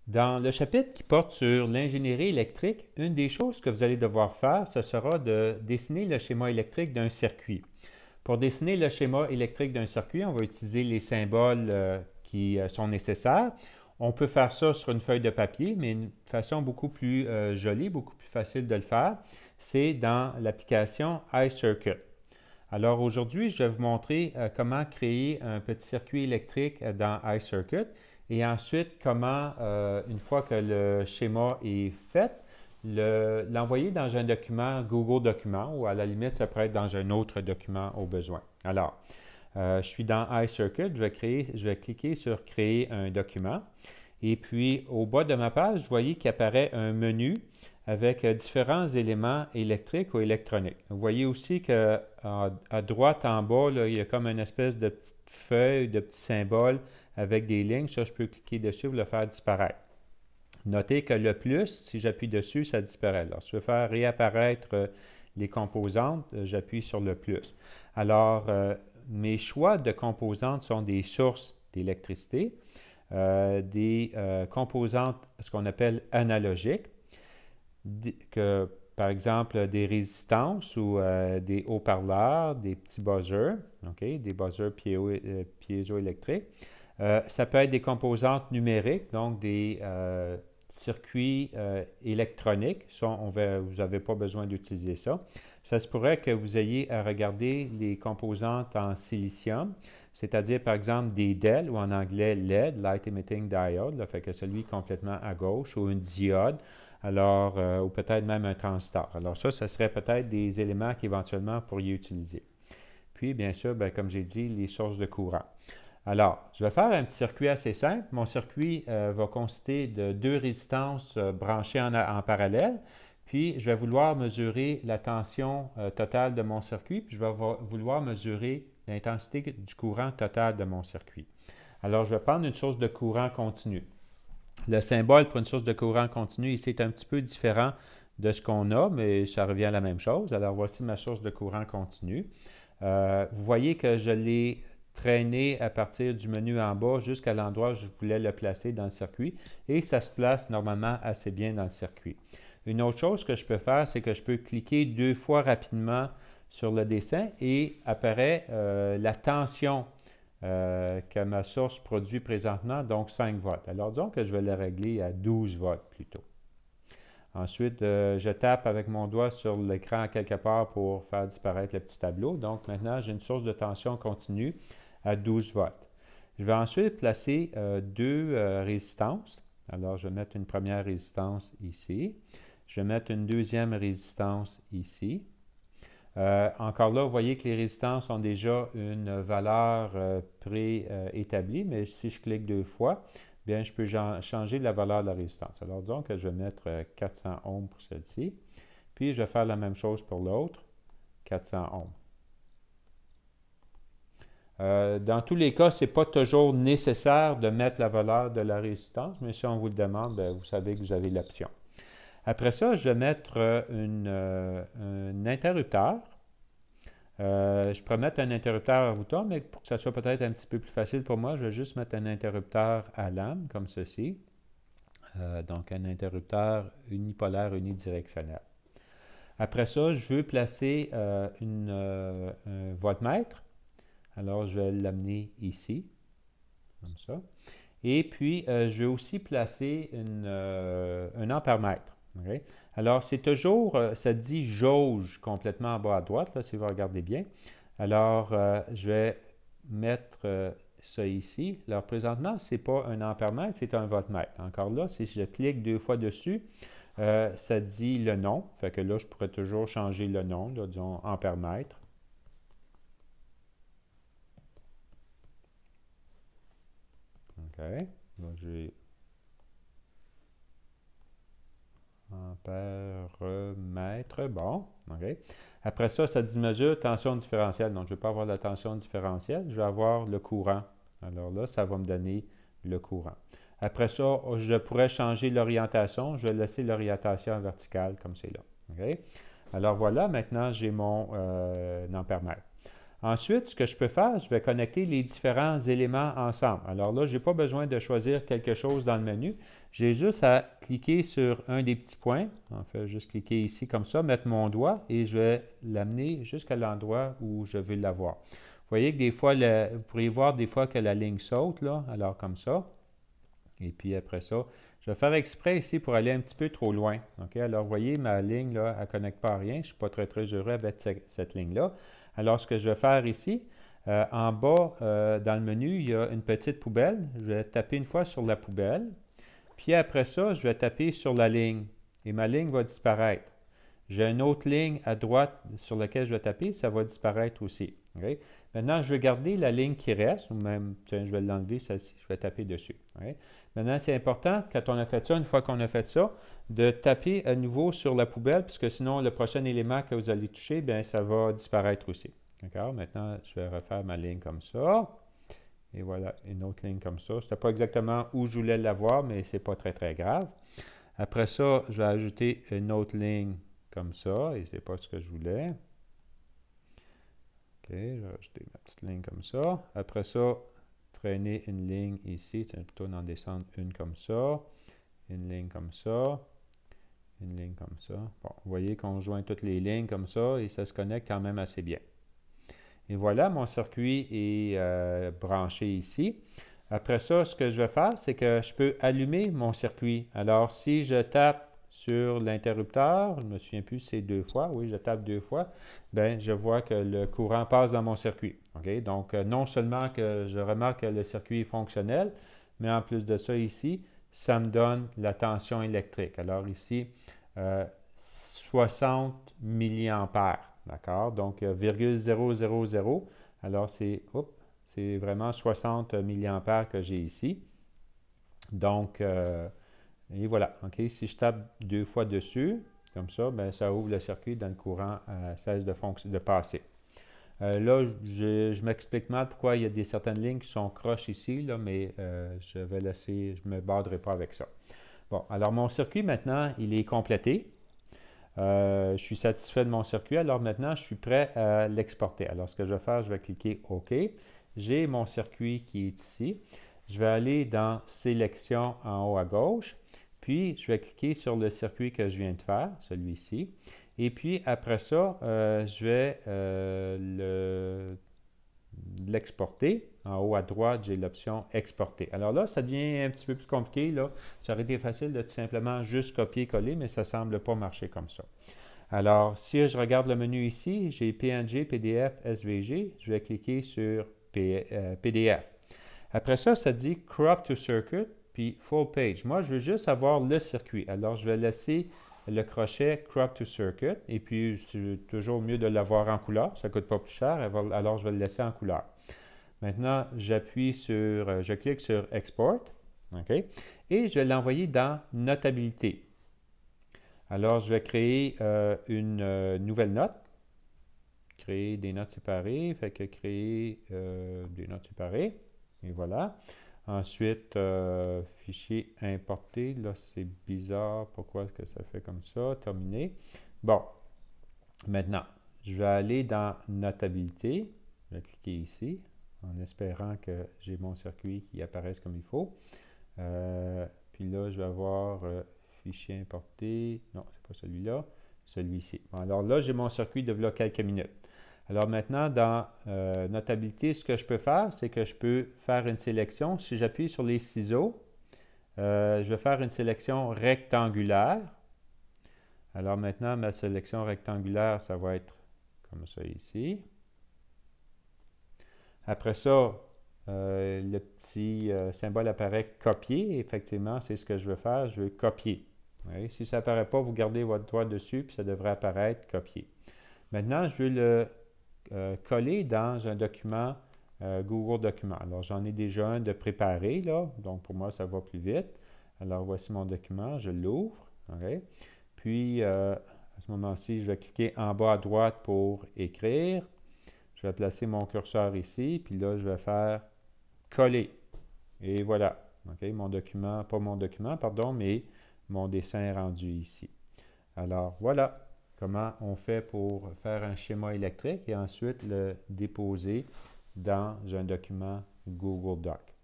Dans le chapitre qui porte sur l'ingénierie électrique, une des choses que vous allez devoir faire, ce sera de dessiner le schéma électrique d'un circuit. Pour dessiner le schéma électrique d'un circuit, on va utiliser les symboles qui sont nécessaires. On peut faire ça sur une feuille de papier, mais une façon beaucoup plus jolie, beaucoup plus facile de le faire, c'est dans l'application iCircuit. Alors aujourd'hui, je vais vous montrer comment créer un petit circuit électrique dans iCircuit et ensuite comment, une fois que le schéma est fait, l'envoyer dans un document Google Documents ou à la limite, ça pourrait être dans un autre document au besoin. Alors, je suis dans iCircuit, je vais cliquer sur Créer un document et puis au bas de ma page, vous voyez qu'il apparaît un menu avec différents éléments électriques ou électroniques. Vous voyez aussi qu'à droite en bas, là, il y a comme une espèce de petite feuille, de petits symboles avec des lignes. Ça, je peux cliquer dessus pour le faire disparaître. Notez que le plus, si j'appuie dessus, ça disparaît. Alors, si je veux faire réapparaître les composantes, j'appuie sur le plus. Alors, mes choix de composantes sont des sources d'électricité, des composantes, ce qu'on appelle analogiques, que, par exemple, des résistances ou des haut-parleurs, des petits buzzers, okay, des buzzers piézoélectriques. Ça peut être des composantes numériques, donc des circuits électroniques. Ça, vous n'avez pas besoin d'utiliser ça. Ça se pourrait que vous ayez à regarder les composantes en silicium, c'est-à-dire par exemple des DEL ou en anglais LED, Light Emitting Diode, là, fait que celui complètement à gauche, ou une diode, alors, ou peut-être même un transistor. Alors ça serait peut-être des éléments qu'éventuellement vous pourriez utiliser. Puis, bien sûr, bien, comme j'ai dit, les sources de courant. Alors, je vais faire un petit circuit assez simple. Mon circuit va consister de deux résistances branchées en parallèle. Puis, je vais vouloir mesurer la tension totale de mon circuit. Puis, je vais vouloir mesurer l'intensité du courant total de mon circuit. Alors, je vais prendre une source de courant continu. Le symbole pour une source de courant continu ici est un petit peu différent de ce qu'on a, mais ça revient à la même chose. Alors, voici ma source de courant continu. Vous voyez que je l'ai traîné à partir du menu en bas jusqu'à l'endroit où je voulais le placer dans le circuit et ça se place normalement assez bien dans le circuit. Une autre chose que je peux faire, c'est que je peux cliquer deux fois rapidement sur le dessin et apparaît la tension que ma source produit présentement, donc 5 volts. Alors disons que je vais la régler à 12 volts plutôt. Ensuite, je tape avec mon doigt sur l'écran quelque part pour faire disparaître le petit tableau. Donc maintenant, j'ai une source de tension continue à 12 volts. Je vais ensuite placer deux résistances. Alors, je vais mettre une première résistance ici. Je vais mettre une deuxième résistance ici. Encore là, vous voyez que les résistances ont déjà une valeur préétablie, mais si je clique deux fois, bien, je peux changer la valeur de la résistance. Alors, disons que je vais mettre 400 ohms pour celle-ci. Puis, je vais faire la même chose pour l'autre, 400 ohms. Dans tous les cas, ce n'est pas toujours nécessaire de mettre la valeur de la résistance, mais si on vous le demande, bien, vous savez que vous avez l'option. Après ça, je vais mettre un interrupteur. Je pourrais mettre un interrupteur à bouton, mais pour que ça soit peut-être un petit peu plus facile pour moi, je vais juste mettre un interrupteur à lame, comme ceci. Donc, un interrupteur unipolaire unidirectionnel. Après ça, je veux placer un voltmètre. Alors, je vais l'amener ici, comme ça. Et puis, je vais aussi placer un ampèremètre. Okay? Alors, c'est toujours, ça dit jauge complètement en bas à droite, là, si vous regardez bien. Alors, je vais mettre ça ici. Alors, présentement, ce n'est pas un ampèremètre, c'est un voltmètre. Encore là, si je clique deux fois dessus, ça dit le nom. Fait que là, je pourrais toujours changer le nom, là, disons ampèremètre. OK. Donc, j'ai ampèremètre. Bon. OK. Après ça, ça dit mesure tension différentielle. Donc, je ne vais pas avoir la tension différentielle. Je vais avoir le courant. Alors là, ça va me donner le courant. Après ça, je pourrais changer l'orientation. Je vais laisser l'orientation verticale comme c'est là. OK. Alors voilà, maintenant, j'ai mon ampèremètre. Ensuite, ce que je peux faire, je vais connecter les différents éléments ensemble. Alors là, je n'ai pas besoin de choisir quelque chose dans le menu. J'ai juste à cliquer sur un des petits points. En fait, juste cliquer ici comme ça, mettre mon doigt et je vais l'amener jusqu'à l'endroit où je veux l'avoir. Vous voyez que des fois, vous pourriez voir des fois que la ligne saute, là, alors comme ça. Et puis après ça, je vais faire exprès ici pour aller un petit peu trop loin. Okay? Alors, vous voyez, ma ligne, là, elle ne connecte pas à rien. Je ne suis pas très heureux avec cette ligne-là. Alors, ce que je vais faire ici, en bas, dans le menu, il y a une petite poubelle. Je vais taper une fois sur la poubelle. Puis après ça, je vais taper sur la ligne. Et ma ligne va disparaître. J'ai une autre ligne à droite sur laquelle je vais taper, ça va disparaître aussi. Okay? Maintenant, je vais garder la ligne qui reste, ou même, tiens, je vais l'enlever, celle-ci, je vais taper dessus. Okay? Maintenant, c'est important, quand on a fait ça, une fois qu'on a fait ça, de taper à nouveau sur la poubelle, puisque sinon, le prochain élément que vous allez toucher, bien, ça va disparaître aussi. D'accord? Maintenant, je vais refaire ma ligne comme ça. Et voilà, une autre ligne comme ça. Ce n'était pas exactement où je voulais l'avoir, mais ce n'est pas très grave. Après ça, je vais ajouter une autre ligne comme ça, et ce n'est pas ce que je voulais. OK, je vais ajouter ma petite ligne comme ça. Après ça, traîner une ligne ici, c'est plutôt d'en descendre une comme ça, une ligne comme ça, une ligne comme ça. Bon, vous voyez qu'on joint toutes les lignes comme ça, et ça se connecte quand même assez bien. Et voilà, mon circuit est branché ici. Après ça, ce que je vais faire, c'est que je peux allumer mon circuit. Alors, si je tape sur l'interrupteur, je ne me souviens plus si c'est 2 fois, oui, je tape 2 fois, bien, je vois que le courant passe dans mon circuit. Okay? Donc, non seulement que je remarque que le circuit est fonctionnel, mais en plus de ça ici, ça me donne la tension électrique. Alors ici, 60 milliampères. D'accord? Donc, 0,000. Alors, c'est vraiment 60 milliampères que j'ai ici. Donc, et voilà. OK? Si je tape 2 fois dessus, comme ça, bien, ça ouvre le circuit dans le courant cesse de passer. Là, je m'explique mal pourquoi il y a certaines lignes qui sont croches ici, là, mais je vais laisser, je ne me borderai pas avec ça. Bon, alors mon circuit maintenant, il est complété. Je suis satisfait de mon circuit, alors maintenant je suis prêt à l'exporter. Alors ce que je vais faire, je vais cliquer OK. J'ai mon circuit qui est ici. Je vais aller dans Sélection en haut à gauche, puis je vais cliquer sur le circuit que je viens de faire, celui-ci. Et puis après ça, je vais l'exporter. En haut à droite, j'ai l'option Exporter. Alors là, ça devient un petit peu plus compliqué. Là. Ça aurait été facile de tout simplement juste copier-coller, mais ça ne semble pas marcher comme ça. Alors, si je regarde le menu ici, j'ai PNG, PDF, SVG. Je vais cliquer sur PDF. Après ça, ça dit Crop to Circuit, puis Full Page. Moi, je veux juste avoir le circuit. Alors, je vais laisser le crochet Crop to Circuit, et puis c'est toujours mieux de l'avoir en couleur, ça ne coûte pas plus cher, alors je vais le laisser en couleur. Maintenant, je clique sur Export, OK, et je vais l'envoyer dans Notabilité. Alors, je vais créer une nouvelle note, créer des notes séparées, fait que créer des notes séparées, et voilà. Ensuite, fichier importé. Là, c'est bizarre. Pourquoi est-ce que ça fait comme ça? Terminé. Bon. Maintenant, je vais aller dans Notabilité. Je vais cliquer ici en espérant que j'ai mon circuit qui apparaisse comme il faut. Puis là, je vais avoir fichier importé. Non, c'est pas celui-là. Celui-ci. Bon, alors là, j'ai mon circuit de là quelques minutes. Alors maintenant, dans Notabilité, ce que je peux faire, c'est que je peux faire une sélection. Si j'appuie sur les ciseaux, je vais faire une sélection rectangulaire. Alors maintenant, ma sélection rectangulaire, ça va être comme ça ici. Après ça, le petit symbole apparaît copier. Effectivement, c'est ce que je veux faire. Je veux copier. Oui, si ça n'apparaît pas, vous gardez votre doigt dessus, puis ça devrait apparaître copier. Maintenant, je veux le coller dans un document Google Documents. Alors, j'en ai déjà un de préparé, là, donc pour moi, ça va plus vite. Alors, voici mon document, je l'ouvre. Okay. Puis, à ce moment-ci, je vais cliquer en bas à droite pour écrire. Je vais placer mon curseur ici, puis là, je vais faire coller. Et voilà. Okay, mon document, pas mon document, pardon, mais mon dessin est rendu ici. Alors, voilà. comment on fait pour faire un schéma électrique et ensuite le déposer dans un document Google Doc.